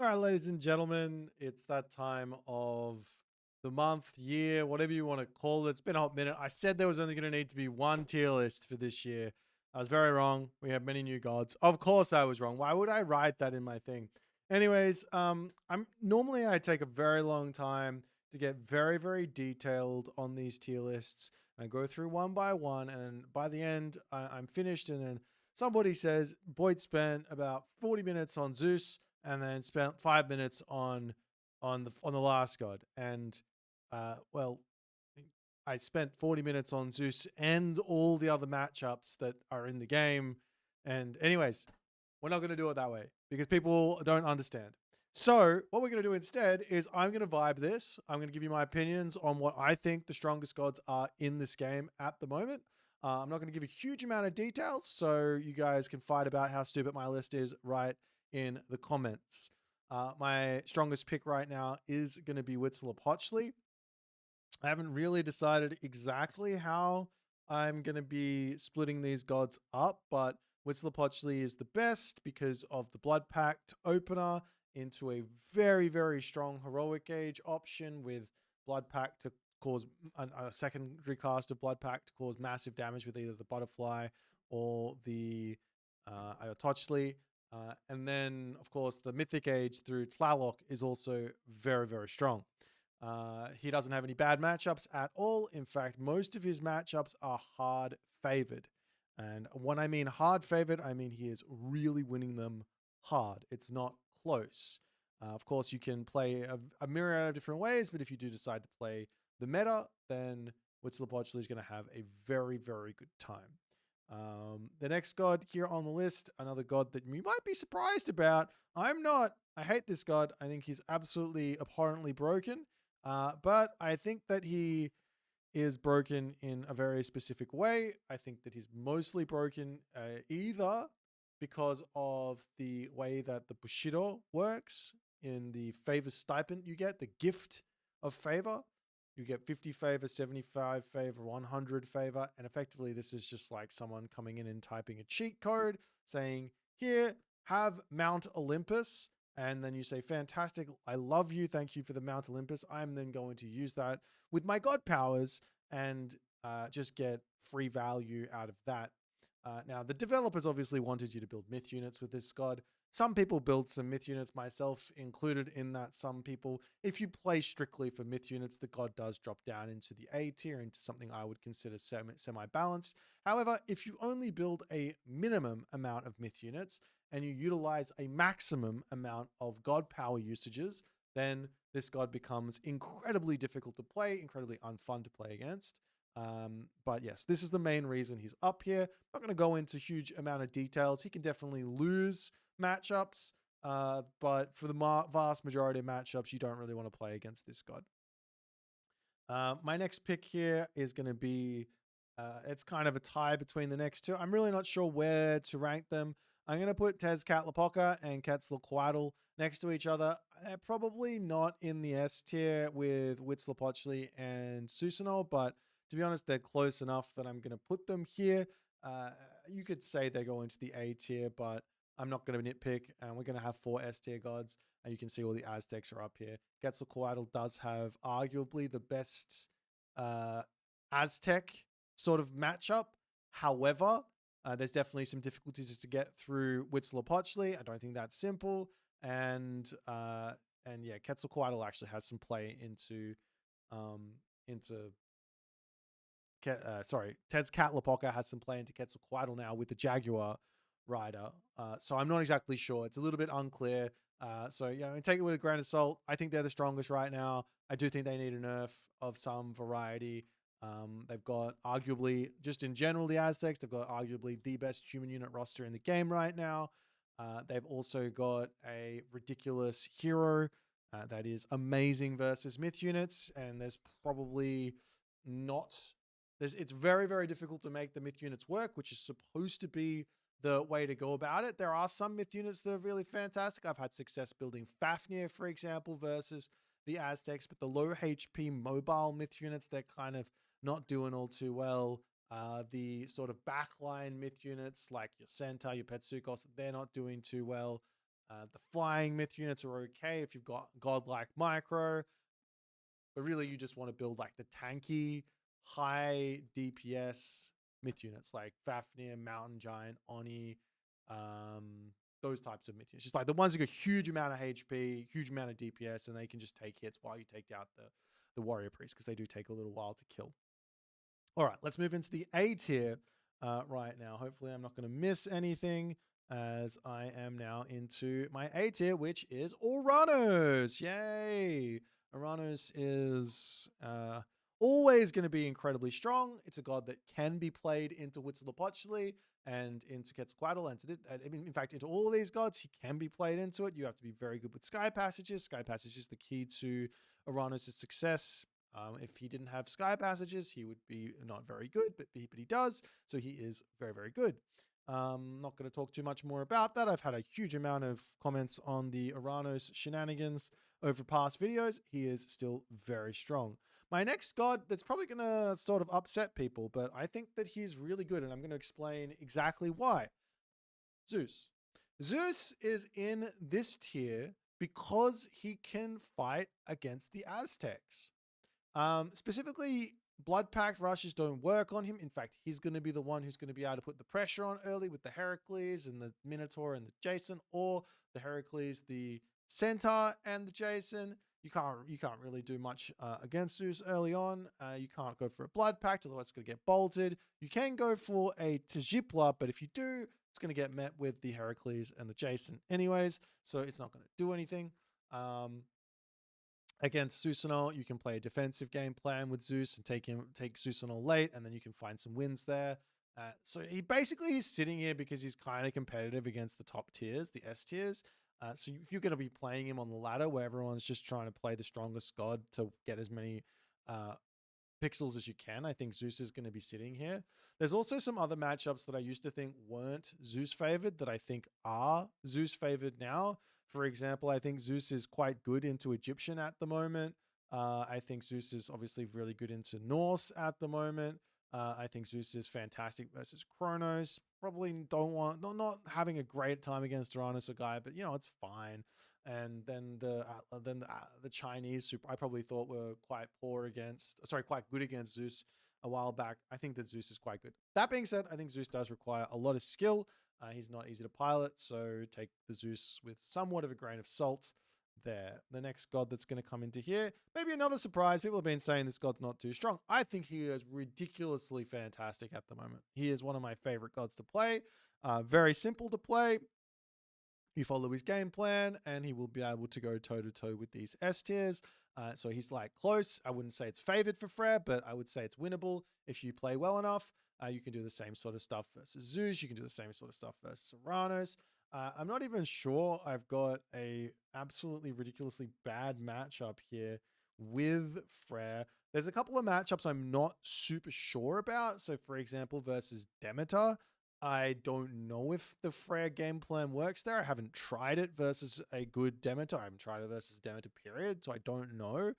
All right, ladies and gentlemen, it's that time of the month, year, whatever you want to call it. It's been a hot minute. I said there was only going to need to be one tier list for this year. I was very wrong. We have many new gods. Of course, I was wrong. Why would I write that in my thing? Anyways, I take a very long time to get very, very detailed on these tier lists. I go through one by one, and by the end, I'm finished. And then somebody says Boyd spent about 40 minutes on Zeus and then spent 5 minutes on the last god. And well, I spent 40 minutes on Zeus and all the other matchups that are in the game. And anyways, we're not going to do it that way because people don't understand. So what we're going to do instead is I'm going to vibe this. I'm going to give you my opinions on what I think the strongest gods are in this game at the moment. I'm not going to give a huge amount of details, so you guys can fight about how stupid my list is right in the comments. My strongest pick right now is going to be Huitzilopochtli. I haven't really decided exactly how I'm going to be splitting these gods up, but Huitzilopochtli is the best because of the Blood Pact opener into a very, very strong heroic age option with Blood Pact to cause a secondary cast of Blood Pact to cause massive damage with either the Butterfly or the Iotochli. And then, of course, the Mythic Age through Tlaloc is also very, very strong. He doesn't have any bad matchups at all. In fact, most of his matchups are hard favored. And when I mean hard favored, I mean he is really winning them hard. It's not close. Of course, you can play a myriad of different ways, but if you do decide to play the meta, then Huitzilopochtli is going to have a very, very good time. The next god here on the list, another god that you might be surprised about. I'm not. I hate this god. I think he's absolutely abhorrently broken. But I think that he is broken in a very specific way. I think that he's mostly broken either because of the way that the Bushido works in the favor stipend you get, the gift of favor. You get 50 favor, 75 favor, 100 favor. And effectively, this is just like someone coming in and typing a cheat code saying, here, have Mount Olympus. And then you say, fantastic, I love you. Thank you for the Mount Olympus. I'm then going to use that with my god powers and just get free value out of that. Now, the developers obviously wanted you to build myth units with this god. Some people build some myth units, myself included in that. Some people, if you play strictly for myth units, the god does drop down into the A tier, into something I would consider semi-balanced. However, if you only build a minimum amount of myth units and you utilize a maximum amount of god power usages, then this god becomes incredibly difficult to play, incredibly unfun to play against. But yes, this is the main reason he's up here. I'm not going to go into huge amount of details. He can definitely lose matchups, but for the vast majority of matchups, you don't really want to play against this god. My next pick here is going to be, it's kind of a tie between the next two. I'm really not sure where to rank them. I'm going to put Tezcatlipoca and Quetzalcoatl next to each other. They're probably not in the S tier with Huitzilopochtli and Susanoo, but to be honest, they're close enough that I'm going to put them here. You could say they go into the A tier, but I'm not going to nitpick. And we're going to have 4 S tier gods. And you can see all the Aztecs are up here. Quetzalcoatl does have arguably the best Aztec sort of matchup. However, there's definitely some difficulties to get through Huitzilopochtli. I don't think that's simple. And yeah, Quetzalcoatl actually has some play into Tezcatlipoca has some play into Quetzalcoatl now with the Jaguar rider. So I'm not exactly sure. It's a little bit unclear. So yeah, I mean, take it with a grain of salt. I think they're the strongest right now. I do think they need a nerf of some variety. They've got arguably, just in general, the Aztecs, they've got arguably the best human unit roster in the game right now. They've also got a ridiculous hero that is amazing versus myth units, and there's probably not it's very, very difficult to make the myth units work, which is supposed to be the way to go about it. There are some myth units that are really fantastic. I've had success building Fafnir, for example, versus the Aztecs, but the low HP mobile myth units, they're kind of not doing all too well. The sort of backline myth units like your Centaur, your Petsukos, they're not doing too well. The flying myth units are okay if you've got godlike micro, but really you just want to build like the tanky, high DPS myth units like Fafnir, Mountain Giant, Oni, those types of myth units. Just like the ones that got huge amount of HP, huge amount of DPS, and they can just take hits while you take out the warrior priest, because they do take a little while to kill. All right, let's move into the A tier right now. Hopefully, I'm not going to miss anything, as I am now into my A tier, which is Oranos. Yay! Oranos is always going to be incredibly strong. It's a god that can be played into Huitzilopochtli and into Quetzalcoatl, and in fact, into all of these gods, he can be played into it. You have to be very good with Sky Passages. Sky Passage is the key to Oranos' success. If he didn't have Sky Passages, he would be not very good, but he does, so he is very, very good. Not going to talk too much more about that. I've had a huge amount of comments on the Oranos shenanigans over past videos. He is still very strong. My next god that's probably going to sort of upset people, but I think that he's really good, and I'm going to explain exactly why. Zeus. Zeus is in this tier because he can fight against the Aztecs. Specifically, Blood Pact rushes don't work on him. In fact, he's going to be the one who's going to be able to put the pressure on early with the Heracles and the Minotaur and the Jason, or the Heracles, the Centaur, and the Jason. You can't really do much against Zeus early on. You can't go for a Blood Pact, otherwise it's going to get bolted. You can go for a Tajipla, but if you do, it's going to get met with the Heracles and the Jason anyways, so it's not going to do anything. Against Susanoo, you can play a defensive game plan with Zeus and take Susanoo late, and then you can find some wins there. So he's sitting here because he's kind of competitive against the top tiers, the S tiers. So if you're going to be playing him on the ladder where everyone's just trying to play the strongest god to get as many pixels as you can, I think Zeus is going to be sitting here. There's also some other matchups that I used to think weren't Zeus favored that I think are Zeus favored now. For example, I think Zeus is quite good into Egyptian at the moment. I think Zeus is obviously really good into Norse at the moment. I think Zeus is fantastic versus Kronos. Probably not having a great time against Uranus or Gaia, but it's fine. And then the Chinese, who I probably thought were quite good against Zeus a while back. I think that Zeus is quite good. That being said, I think Zeus does require a lot of skill. He's not easy to pilot, so take the Zeus with somewhat of a grain of salt there. The next god that's going to come into here, maybe another surprise. People have been saying this god's not too strong. I think he is ridiculously fantastic at the moment. He is one of my favorite gods to play. Very simple to play. You follow his game plan, and he will be able to go toe-to-toe with these S tiers. So he's like close. I wouldn't say it's favored for Freyr, but I would say it's winnable if you play well enough. You can do the same sort of stuff versus Zeus. You can do the same sort of stuff versus Uranus. I'm not even sure I've got a absolutely ridiculously bad matchup here with Freyr. There's a couple of matchups I'm not super sure about. So, for example, versus Demeter, I don't know if the Freyr game plan works there. I haven't tried it versus a good Demeter. I haven't tried it versus Demeter, period. So I don't know.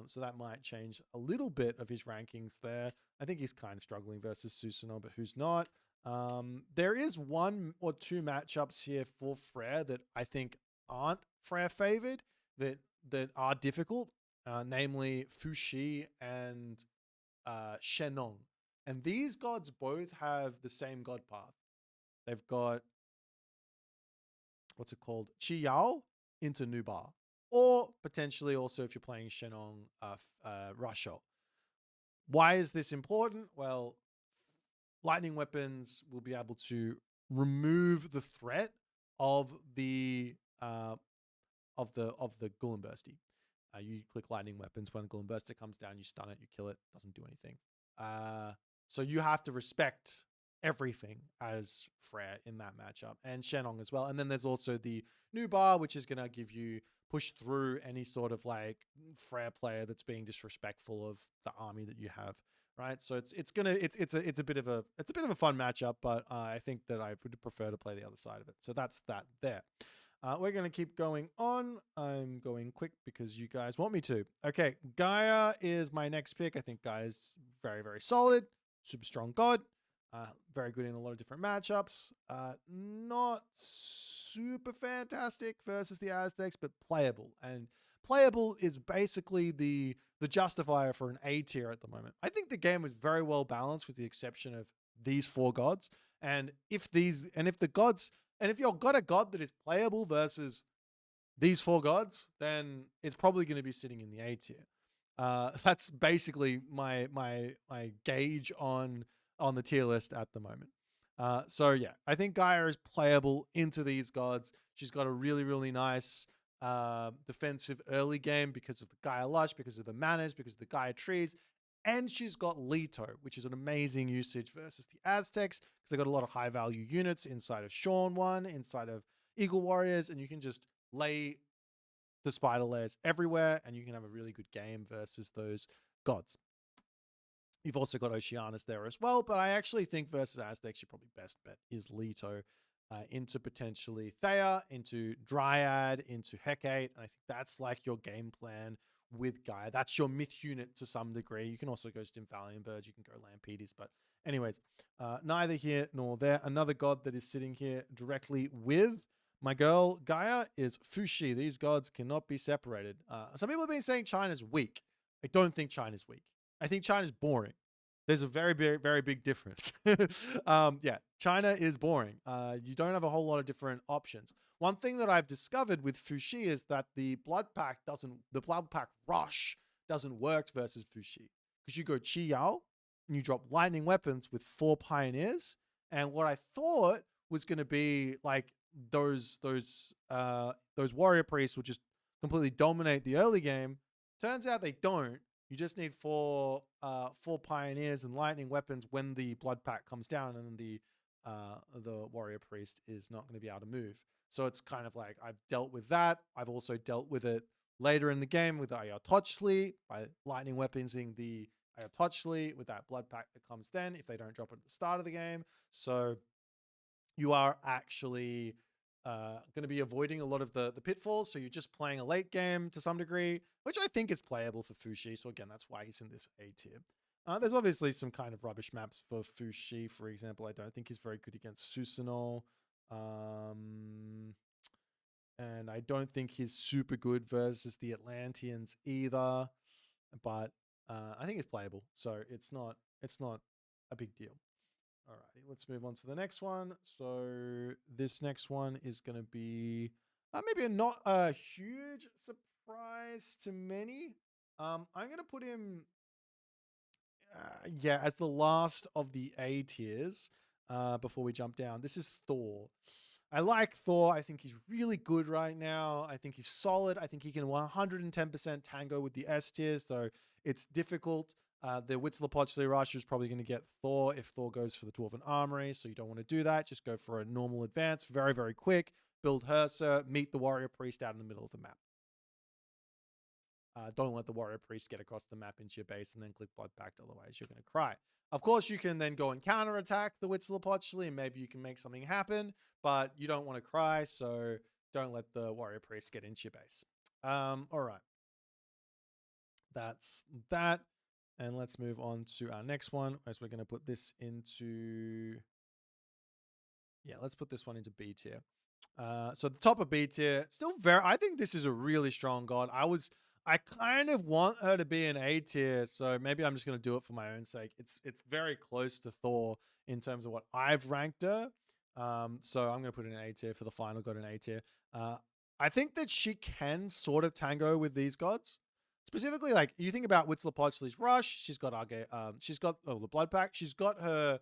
So that might change a little bit of his rankings there. I think he's kind of struggling versus Susanoo, but who's not? There is one or two matchups here for Freyr that I think aren't Freyr favored, that are difficult, namely Fuxi and Shenong. And these gods both have the same god path. They've got, what's it called? Chiyao into Nubar. Or potentially also, if you're playing Shenong, Russia. Why is this important? Well, lightning weapons will be able to remove the threat of the Gullenbursty. You click lightning weapons when Gullenburster comes down, you stun it, you kill it, doesn't do anything. So you have to respect everything as Freyr in that matchup, and Shenong as well. And then there's also the new bar, which is going to give you push through any sort of like Freyr player that's being disrespectful of the army that you have, right? So it's a bit of a fun matchup, but I think that I would prefer to play the other side of it. So that's that there. We're going to keep going on. I'm going quick because you guys want me to. Okay, Gaia is my next pick. I think Gaia is very, very solid. Super strong god. Very good in a lot of different matchups. Not super fantastic versus the Aztecs, but playable. And playable is basically the justifier for an A tier at the moment. I think the game was very well balanced with the exception of these four gods. And if you've got a god that is playable versus these four gods, then it's probably going to be sitting in the A tier. That's basically my gauge on the tier list at the moment. So yeah, I think Gaia is playable into these gods. She's got a really really nice defensive early game because of the Gaia Lush, because of the manas, because of the Gaia trees, and she's got Leto, which is an amazing usage versus the Aztecs because they got a lot of high value units inside of Sean one, inside of Eagle Warriors, and you can just lay the spider layers everywhere, and you can have a really good game versus those gods. You've also got Oceanus there as well, but I actually think versus Aztecs, your probably best bet is Leto into potentially Thea, into Dryad, into Hecate, and I think that's like your game plan with Gaia. That's your myth unit to some degree. You can also go Stymphalian Birds, you can go Lampedes, but anyways, neither here nor there. Another god that is sitting here directly with my girl Gaia is Fuxi. These gods cannot be separated. Some people have been saying China's weak. I don't think China's weak. I think China's boring. There's a very, very, very big difference. Yeah, China is boring. You don't have a whole lot of different options. One thing that I've discovered with Fuxi is that the blood pack rush doesn't work versus Fuxi because you go Chi Yao and you drop lightning weapons with 4 pioneers. And what I thought was going to be like those warrior priests will just completely dominate the early game. Turns out they don't. You just need four pioneers and lightning weapons when the blood pack comes down, and then the warrior priest is not going to be able to move. So it's kind of like I've dealt with that. I've also dealt with it later in the game with the Ayatochli by lightning weaponsing the Ayatochli with that blood pack that comes then if they don't drop it at the start of the game. So you are actually going to be avoiding a lot of the pitfalls. So you're just playing a late game to some degree, which I think is playable for Fuxi. So again, that's why he's in this A tier. There's obviously some kind of rubbish maps for Fuxi. For example, I don't think he's very good against Susanoo. And I don't think he's super good versus the Atlanteans either. But I think it's playable. So it's not a big deal. All right, let's move on to the next one. So this next one is going to be maybe not a huge surprise to many. I'm going to put him, as the last of the A tiers before we jump down. This is Thor. I like Thor. I think he's really good right now. I think he's solid. I think he can 110% tango with the S tiers, so it's difficult. The Huitzilopochtli rush is probably going to get Thor if Thor goes for the Dwarven Armory, so you don't want to do that. Just go for a normal advance, very, very quick. Build Hersa, meet the Warrior Priest out in the middle of the map. Don't let the Warrior Priest get across the map into your base and then click Blood Pact, otherwise you're going to cry. Of course, you can then go and counterattack the Huitzilopochtli, and maybe you can make something happen, but you don't want to cry, so don't let the Warrior Priest get into your base. All right. That's that. And let's move on to our next one, as we're going to put this into... Yeah, let's put this one into B tier. So the top of B tier, still very... I think this is a really strong god. I kind of want her to be an A tier, so maybe I'm just going to do it for my own sake. It's very close to Thor in terms of what I've ranked her. So I'm going to put in an A tier for the final god in A tier. I think that she can sort of tango with these gods. Specifically, like you think about Huitzilopochtli's rush, she's got the blood pack, she's got her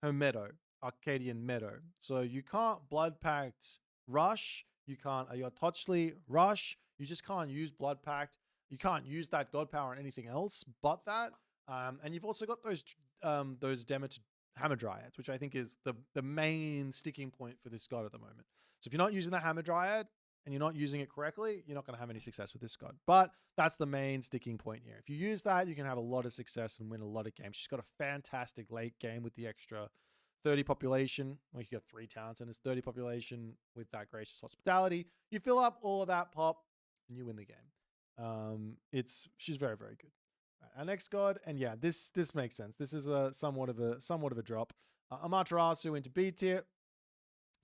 meadow, Arcadian meadow. So you can't blood pact rush, you can't Ayatochli rush, you just can't use blood pact. You can't use that god power on anything else but that. And you've also got those Demeter Hamadryads, which I think is the main sticking point for this god at the moment. So if you're not using the Hamadryad and you're not using it correctly, you're not going to have any success with this god. But that's the main sticking point here. If you use that, you can have a lot of success and win a lot of games. She's got a fantastic late game with the extra 30 population. Well, you got 3 towns and it's 30 population with that gracious hospitality. You fill up all of that pop and you win the game. She's very, very good. Our next god, and yeah, this makes sense. This is somewhat of a drop. Amaterasu into B tier.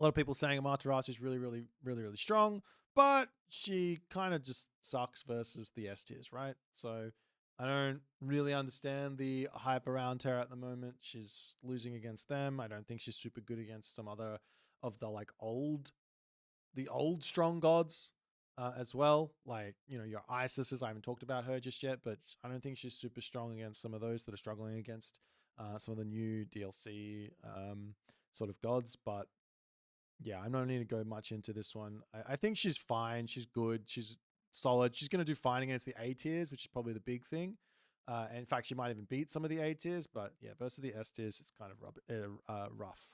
A lot of people saying Amaterasu is really strong, but she kind of just sucks versus the S tiers, right? So I don't really understand the hype around her at the moment. She's losing against them. I don't think she's super good against some other of the like the old strong gods as well. Like, you know, your Isises. I haven't talked about her just yet, but I don't think she's super strong against some of those that are struggling against some of the new DLC sort of gods. But yeah, I'm not going to go much into this one. I think she's fine. She's good. She's solid. She's going to do fine against the A tiers, which is probably the big thing. And in fact, she might even beat some of the A tiers. But yeah, versus the S tiers, it's kind of rough.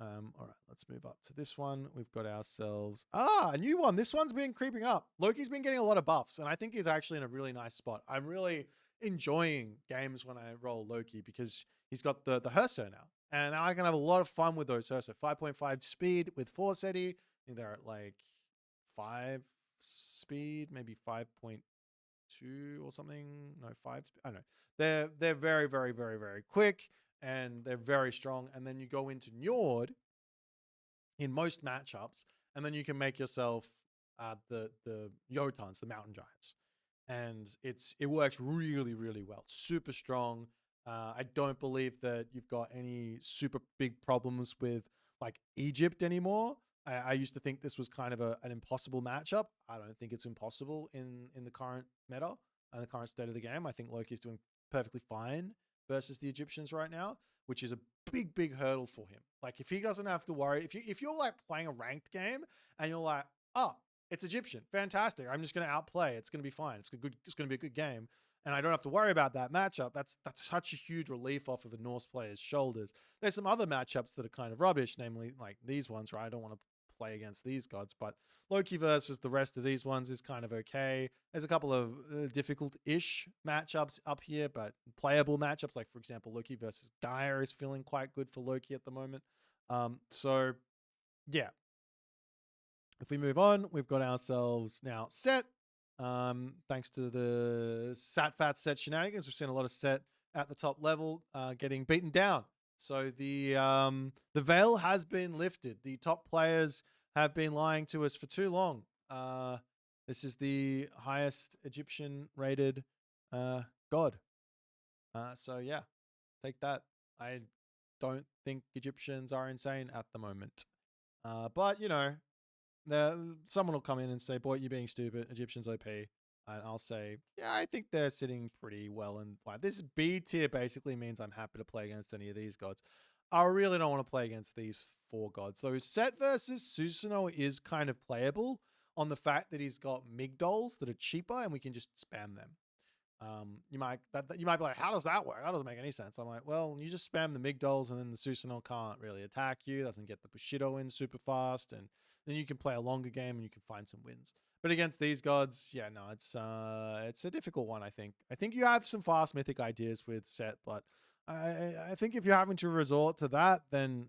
All right, let's move up to this one. We've got ourselves a new one. This one's been creeping up. Loki's been getting a lot of buffs, and I think he's actually in a really nice spot. I'm really enjoying games when I roll Loki because he's got the Herso now, and I can have a lot of fun with those Herso. 5.5 speed with Forseti. I think they're at like 5 speed, maybe 5.2 or something. No, 5. I don't know. They're very quick and they're very strong. And then you go into Njord in most matchups, and then you can make yourself the Jotuns, the mountain giants, and it works really well. It's super strong. I don't believe that you've got any super big problems with like Egypt anymore. I used to think this was kind of an impossible matchup. I don't think it's impossible in the current meta and the current state of the game. I think Loki's doing perfectly fine versus the Egyptians right now, which is a big hurdle for him. Like if he doesn't have to worry, if you're like playing a ranked game and you're like, oh, it's Egyptian, fantastic. I'm just going to outplay. It's going to be fine. It's good. It's going to be a good game, and I don't have to worry about that matchup. That's such a huge relief off of a Norse player's shoulders. There's some other matchups that are kind of rubbish, namely like these ones, right? I don't want to play against these gods, but Loki versus the rest of these ones is kind of okay. There's a couple of difficult-ish matchups up here, but playable matchups, like for example, Loki versus Gaia is feeling quite good for Loki at the moment. So yeah, if we move on, we've got ourselves now Set. Thanks to the Satfat Set shenanigans, we've seen a lot of Set at the top level getting beaten down. So the veil has been lifted. The top players have been lying to us for too long. This is the highest Egyptian rated god. So yeah, take that. I don't think Egyptians are insane at the moment. But you know, someone will come in and say, "Boy, you're being stupid. Egyptians OP," and I'll say, "Yeah, I think they're sitting pretty well." And like, this B tier basically means I'm happy to play against any of these gods. I really don't want to play against these 4 gods. So Set versus Susanoo is kind of playable on the fact that he's got Migdols that are cheaper and we can just spam them. You might be like, how does that work? That doesn't make any sense. I'm like, well, you just spam the Migdols and then the Susanoo can't really attack you, doesn't get the Bushido in super fast, and then you can play a longer game and you can find some wins. But against these gods, yeah, no, it's a difficult one, I think. I think you have some fast mythic ideas with Set, but I think if you're having to resort to that, then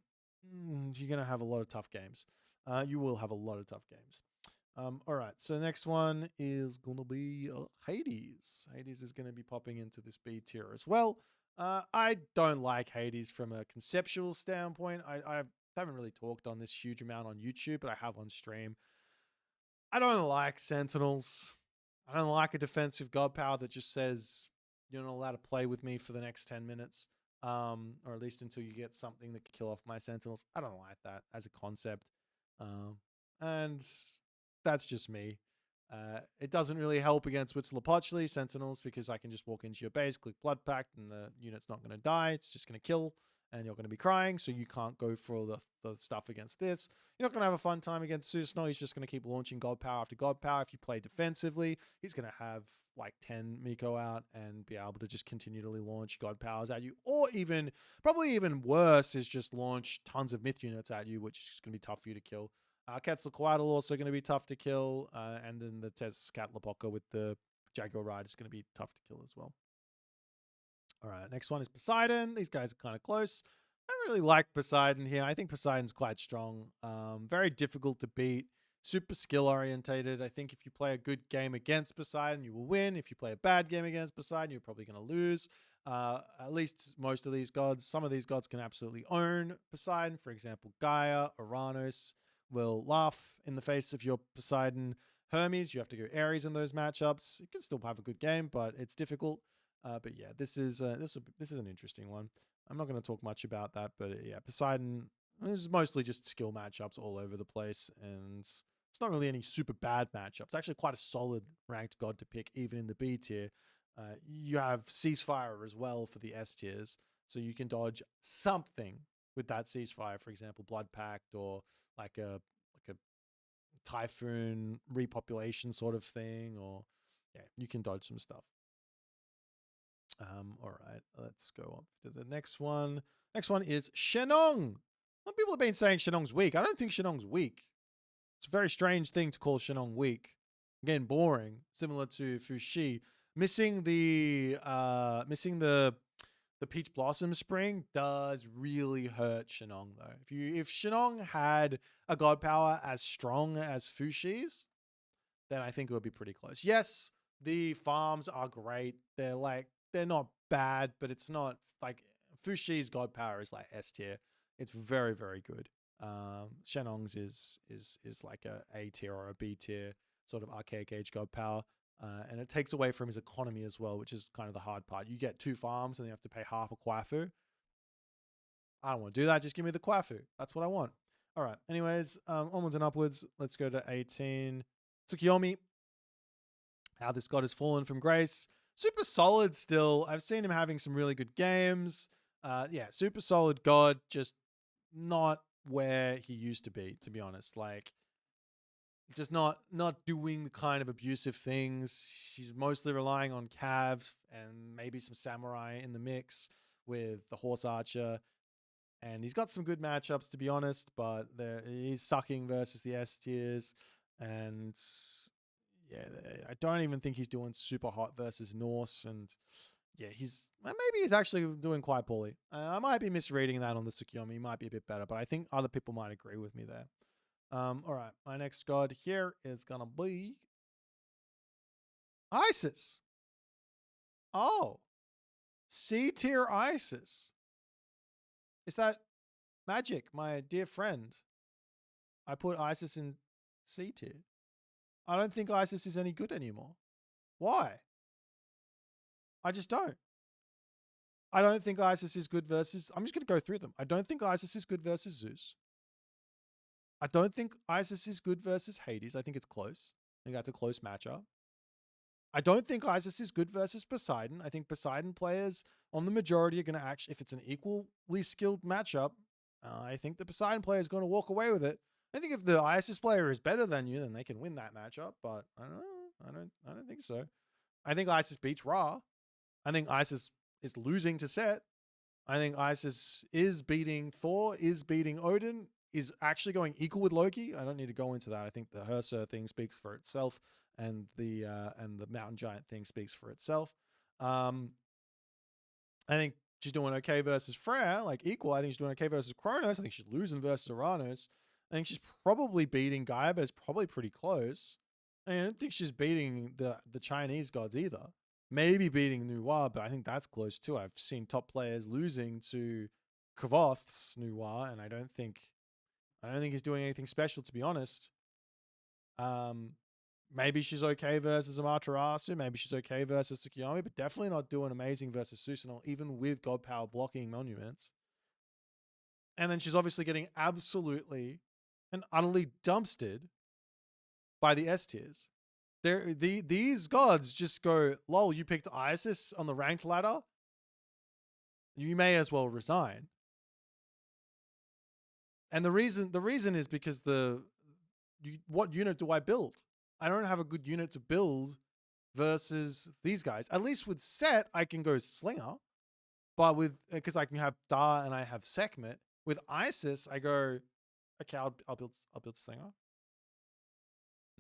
you're gonna have a lot of tough games. You will have a lot of tough games. All right, so the next one is going to be Hades. Hades is going to be popping into this B tier as well. I don't like Hades from a conceptual standpoint. I haven't really talked on this huge amount on YouTube, but I have on stream. I don't like Sentinels. I don't like a defensive god power that just says you're not allowed to play with me for the next 10 minutes, or at least until you get something that can kill off my Sentinels. I don't like that as a concept. And that's just me. It doesn't really help against Huitzilopochtli Sentinels because I can just walk into your base, click Blood Pact, and the unit's not going to die. It's just going to kill, and you're going to be crying, so you can't go for all the stuff against this. You're not going to have a fun time against Susanoo. He's just going to keep launching God Power after God Power. If you play defensively, he's going to have like 10 Miko out and be able to just continually launch God Powers at you. Or even, probably even worse, is just launch tons of Myth units at you, which is just going to be tough for you to kill. Quetzalcoatl also going to be tough to kill, and then the Tezcatlipoca with the Jaguar Ride is going to be tough to kill as well. All right, next one is Poseidon. These guys are kind of close. I really like Poseidon here. I think Poseidon's quite strong. Very difficult to beat. Super skill orientated. I think if you play a good game against Poseidon, you will win. If you play a bad game against Poseidon, you're probably going to lose. At least most of these gods. Some of these gods can absolutely own Poseidon. For example, Gaia, Uranus will laugh in the face of your Poseidon. Hermes, you have to go Ares in those matchups. You can still have a good game, but it's difficult. But yeah, this is an interesting one. I'm not going to talk much about that, but yeah, Poseidon is mostly just skill matchups all over the place, and it's not really any super bad matchups. It's actually quite a solid ranked god to pick, even in the B tier. You have Ceasefire as well for the S tiers, so you can dodge something with that Ceasefire. For example, Blood Pact or like a Typhoon repopulation sort of thing, or yeah, you can dodge some stuff. All right, let's go on to the next one. Next one is Shenong. Some people have been saying Shenong's weak. I don't think Shenong's weak. It's a very strange thing to call Shenong weak. Again, boring, similar to Fuxi. Missing the Peach Blossom Spring does really hurt Shenong though. If Shenong had a god power as strong as Fuxi's, then I think it would be pretty close. Yes, the farms are great. They're not bad, but it's not like Fuxi's god power is like S tier. It's very, very good. Shenong's is like a tier or a B tier sort of archaic age god power. And it takes away from his economy as well, which is kind of the hard part. You get 2 farms and you have to pay half a Quafu. I don't want to do that. Just give me the Quafu. That's what I want. All right. Anyways, onwards and upwards. Let's go to 18. Tsukiyomi. How this god has fallen from grace. Super solid still. I've seen him having some really good games. Yeah, super solid god. Just not where he used to be, to be honest. Like, just not doing the kind of abusive things. She's mostly relying on Cav and maybe some Samurai in the mix with the Horse Archer. And he's got some good matchups, to be honest, but he's sucking versus the S tiers. And yeah, I don't even think he's doing super hot versus Norse. And yeah, maybe he's actually doing quite poorly. I might be misreading that on the Tsukiyomi. He might be a bit better, but I think other people might agree with me there. All right, my next god here is gonna be Isis. Oh, C tier Isis. Is that magic, my dear friend? I put Isis in C tier. I don't think Isis is any good anymore. Why? I just don't. I don't think Isis is good versus. I'm just going to go through them. I don't think Isis is good versus Zeus. I don't think Isis is good versus Hades. I think it's close. I think that's a close matchup. I don't think Isis is good versus Poseidon. I think Poseidon players on the majority are going to actually, if it's an equally skilled matchup, I think the Poseidon player is going to walk away with it. I think if the Isis player is better than you, then they can win that matchup. But I don't know. I don't think so. I think Isis beats Ra. I think Isis is losing to Set. I think Isis is beating Thor, is beating Odin, is actually going equal with Loki. I don't need to go into that. I think the Hersa thing speaks for itself, and the Mountain Giant thing speaks for itself. I think she's doing okay versus Freya, like equal. I think she's doing okay versus Kronos. I think she's losing versus Uranus. I think she's probably beating Gaia, but it's probably pretty close. I don't think she's beating the Chinese gods either. Maybe beating Nuwa, but I think that's close too. I've seen top players losing to Kavoth's Nuwa, and I don't think he's doing anything special, to be honest. Maybe she's okay versus Amaterasu. Maybe she's okay versus Tsukiyomi, but definitely not doing amazing versus Susanoo, even with God Power blocking monuments. And then she's obviously getting absolutely and utterly dumpstered by the S tiers. These gods just go, lol, you picked Isis on the ranked ladder? You may as well resign. And the reason is because what unit do I build? I don't have a good unit to build versus these guys. At least with Set, I can go Slinger, but because I can have Da and I have Sekhmet. With Isis, I go, okay, I'll build Slinger.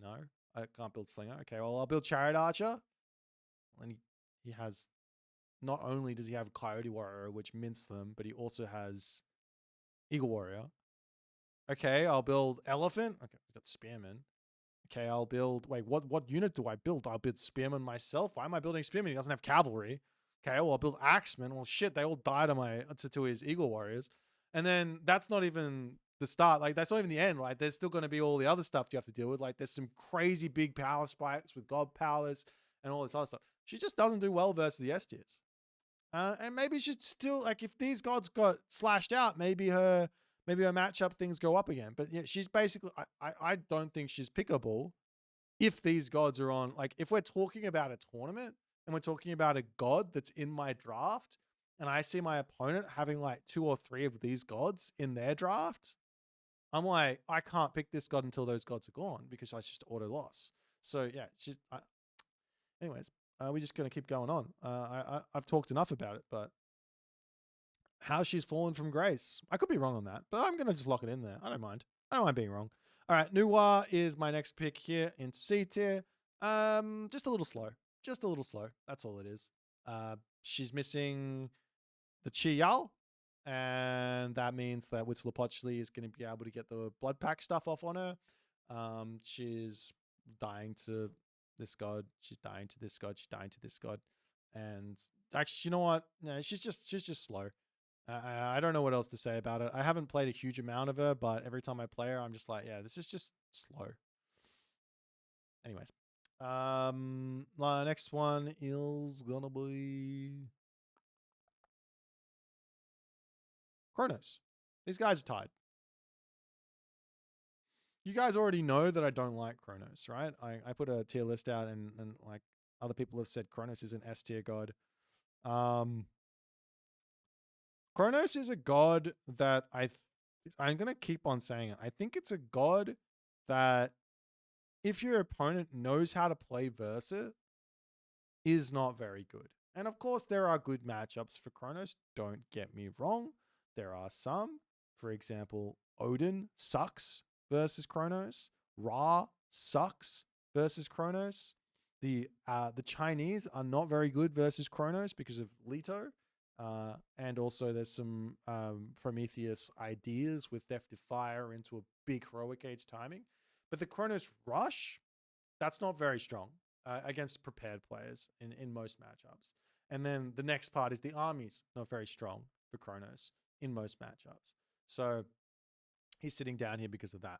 No, I can't build Slinger. Okay, well, I'll build Chariot Archer. And he has, not only does he have Coyote Warrior, which mints them, but he also has Eagle Warrior. Okay, I'll build Elephant. Okay, I've got Spearman. Okay, I'll build, wait, what unit do I build? I'll build Spearman myself. Why am I building Spearman? He doesn't have cavalry. Okay, well, I'll build Axemen. Well, shit, they all died on my to his Eagle Warriors. And then that's not even the start. Like, that's not even the end, right? There's still going to be all the other stuff you have to deal with. Like, there's some crazy big power spikes with God powers and all this other stuff. She just doesn't do well versus the S tiers. And maybe she's still, like, if these gods got slashed out, maybe her matchup things go up again. But yeah, she's basically, I don't think she's pickable if these gods are on, like, if we're talking about a tournament and we're talking about a god that's in my draft and I see my opponent having like 2 or 3 of these gods in their draft, I'm like, I can't pick this god until those gods are gone because I just auto loss. So yeah, anyways, we're just going to keep going on. I've talked enough about it, but how she's fallen from grace. I could be wrong on that, but I'm going to just lock it in there. I don't mind. I don't mind being wrong. All right, Noir is my next pick here into C tier. Just a little slow. Just a little slow. That's all it is. She's missing the Chi Yao, and that means that Whistler-Potchley is going to be able to get the blood pack stuff off on her. She's dying to this god. She's dying to this god. She's dying to this god. And actually, you know what? No, she's just slow. I don't know what else to say about it. I haven't played a huge amount of her, but every time I play her, I'm just like, yeah, this is just slow. Anyways, next one is gonna be Kronos. These guys are tied. You guys already know that I don't like Kronos, right? I put a tier list out and like other people have said Kronos is an S tier god. Kronos is a god that I'm going to keep on saying it. I think it's a god that if your opponent knows how to play versus it, is not very good. And of course, there are good matchups for Kronos. Don't get me wrong. There are some. For example, Odin sucks versus Kronos. Ra sucks versus Kronos. The Chinese are not very good versus Kronos because of Leto. And also there's some Prometheus ideas with Theft of Fire into a big heroic age timing. But the Kronos Rush, that's not very strong against prepared players in most matchups. And then the next part is the armies, not very strong for Kronos in most matchups. So he's sitting down here because of that.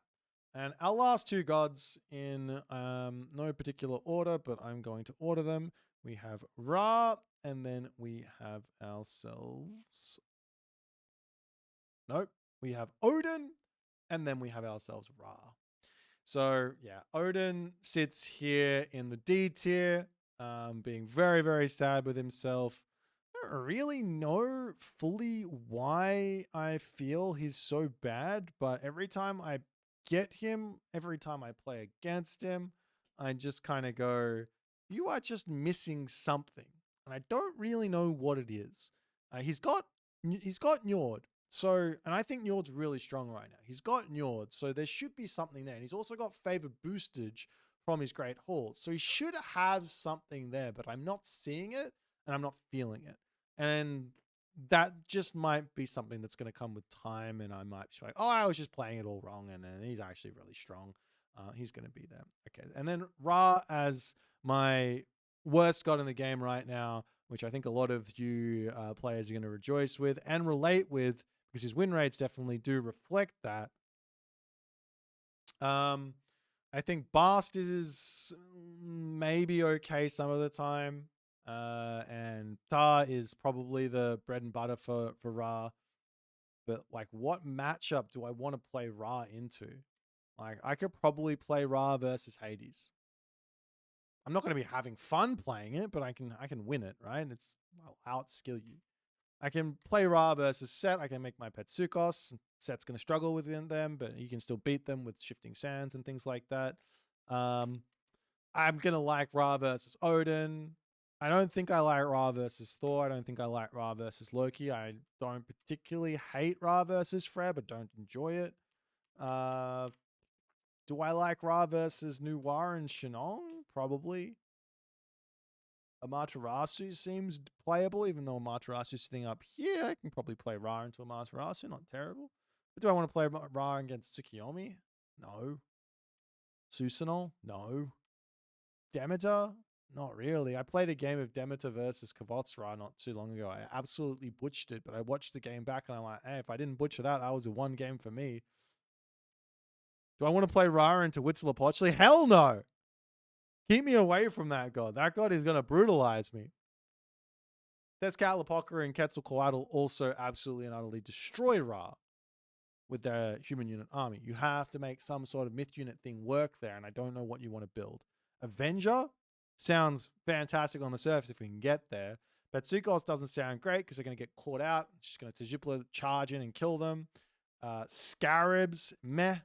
And our last two gods in no particular order, but I'm going to order them. We have Ra, and then we have ourselves. Nope. We have Odin, and then we have ourselves Ra. So yeah, Odin sits here in the D tier, being very, very sad with himself. I don't really know fully why I feel he's so bad, but every time I get him, every time I play against him, I just kind of go, you are just missing something. And I don't really know what it is. He's got Njord. So, and I think Njord's really strong right now. He's got Njord, so there should be something there. And he's also got favor boostage from his great halls. So he should have something there, but I'm not seeing it and I'm not feeling it. And that just might be something that's going to come with time. And I might be like, oh, I was just playing it all wrong. And he's actually really strong. He's going to be there. Okay. And then Ra as my worst god in the game right now, which I think a lot of you players are going to rejoice with and relate with because his win rates definitely do reflect that. I think Bast is maybe okay some of the time. And Tar is probably the bread and butter for Ra. But like, what matchup do I want to play Ra into? Like, I could probably play Ra versus Hades. I'm not going to be having fun playing it, but I can win it, right? I'll outskill you. I can play Ra versus Set. I can make my Petsukos. Set's going to struggle within them, but you can still beat them with shifting sands and things like that. I'm going to like Ra versus Odin. I don't think I like Ra versus Thor. I don't think I like Ra versus Loki. I don't particularly hate Ra versus Freyr, but don't enjoy it. Do I like Ra versus Noir and Shenong? Probably. Amaterasu seems playable, even though Amaterasu's sitting up here. I can probably play Ra into Amaterasu, not terrible. But do I want to play Ra against Tsukiyomi? No. Susanoo? No. Demeter? Not really. I played a game of Demeter versus Kavotsra not too long ago. I absolutely butchered it, but I watched the game back and I'm like, hey, if I didn't butcher that, that was a one game for me. Do I want to play Ra into Huitzilopochtli? Hell no. Keep me away from that god. That god is going to brutalize me. Tezcatlipoca and Quetzalcoatl also absolutely and utterly destroy Ra with their human unit army. You have to make some sort of myth unit thing work there, and I don't know what you want to build. Avenger sounds fantastic on the surface if we can get there. But Sukos doesn't sound great because they're going to get caught out. Just going to Tajupla charge in and kill them. Scarabs, meh.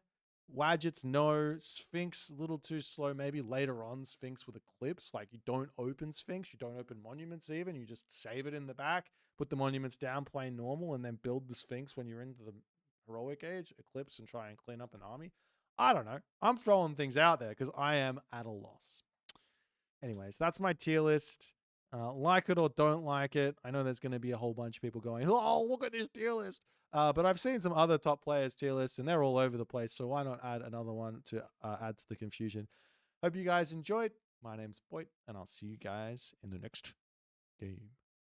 Wadgets, no. Sphinx, a little too slow. Maybe later on, Sphinx with Eclipse. Like, you don't open Sphinx. You don't open Monuments even. You just save it in the back. Put the Monuments down, play normal, and then build the Sphinx when you're into the Heroic Age, Eclipse, and try and clean up an army. I don't know. I'm throwing things out there because I am at a loss. Anyways, that's my tier list. Like it or don't like it. I know there's going to be a whole bunch of people going, oh, look at this tier list. But I've seen some other top players' tier lists, and they're all over the place. So why not add another one to add to the confusion? Hope you guys enjoyed. My name's Boit, and I'll see you guys in the next game.